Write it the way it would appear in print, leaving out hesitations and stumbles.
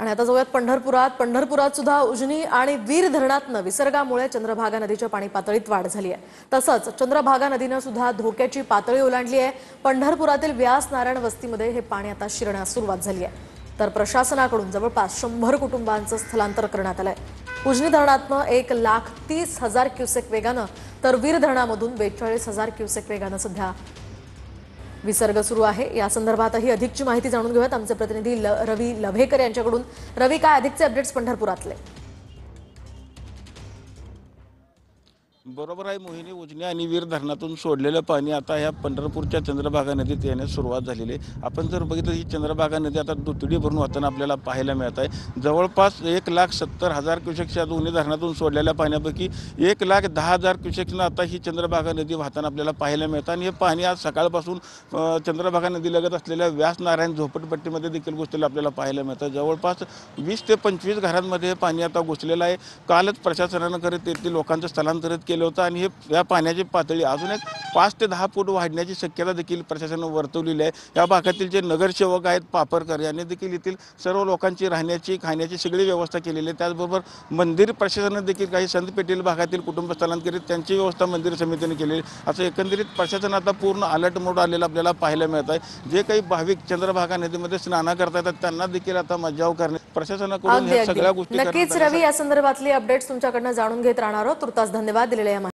आणि आता जाऊयात पंढरपुरात सुद्धा उजनी आणि वीर धरणातनं विसर्गामुळे चंद्रभागा नदीच्या पाणी पातळीत वाढ झाली आहे। तसंच चंद्रभागा नदीनं सुद्धा धोक्याची पातळी ओलांडली आहे। पंढरपुरातील व्यास नारायण वस्तीमध्ये हे पाणी आता शिरण्यास सुरुवात झाली आहे। तर प्रशासनाकडून जवळपास 100 कुटुंबांचं स्थलांतर करण्यात आलंय। उजनी धरणातनं 1,30,000 क्युसेक वेगानं तर वीर धरणामधून 42,000 क्युसेक वेगानं सध्या विसर्ग सुरू आहे। या संदर्भातही अधिकची माहिती जाणून घेऊयात आमचे प्रतिनिधी रवी लभेकर यांच्याकडून। रवी, काय अधिकचे अपडेट्स पंढरपुरातले? बरोबर आहे मोहिनी, उजनी आणि वीर धरणातून सोडलेलं पाणी आता ह्या पंढरपूरच्या चंद्रभागा नदीत येण्यास सुरुवात झालेली आहे। आपण जर बघितलं ही चंद्रभागा नदी आता दुथडी भरून वाहताना आपल्याला पाहायला मिळत आहे। जवळपास 1,70,000 क्युसेक्सच्या दोन्ही धरणातून सोडलेल्या पाण्यापैकी 1,10,000 क्युसेक्सनं आता ही चंद्रभागा नदी वाहताना आपल्याला पाहायला मिळतं। आणि हे पाणी आज सकाळपासून चंद्रभागा नदीलगत असलेल्या व्यास नारायण झोपडपट्टीमध्ये देखील घुसलेलं आपल्याला पाहायला मिळतं। जवळपास 20 ते 25 घरांमध्ये हे पाणी आता घुसलेलं आहे। कालच प्रशासनानं करत तेथील लोकांचं स्थलांतरित केलं होतं आणि या पाण्याची पातळी अजून एक 5 ते 10 फूट वाढण्याची शक्यता देखील प्रशासनानं वर्तवलेली आहे। या भागातील जे नगरसेवक आहेत पापरकर यांनी देखील येथील सर्व लोकांची राहण्याची खाण्याची सगळी व्यवस्था केलेली आहे। त्याचबरोबर मंदिर प्रशासनाने देखील काही संत पेटील भागातील कुटुंब स्थलांतरित त्यांची व्यवस्था मंदिर समितीने केलेली आहे। असं एकंदरीत प्रशासन आता पूर्ण अलर्ट मोड आलेला आपल्याला पाहायला मिळत आहे। जे काही भाविक चंद्रभागा नदीमध्ये स्नान करता येतात त्यांना देखील आता मज्जाव करणे प्रशासनाकडून या सगळ्या गोष्टी नक्कीच रवी, या संदर्भातली अपडेट्स तुमच्याकडनं जाणून घेत राहणार आहोत। तुर्तास धन्यवाद दिलेल्या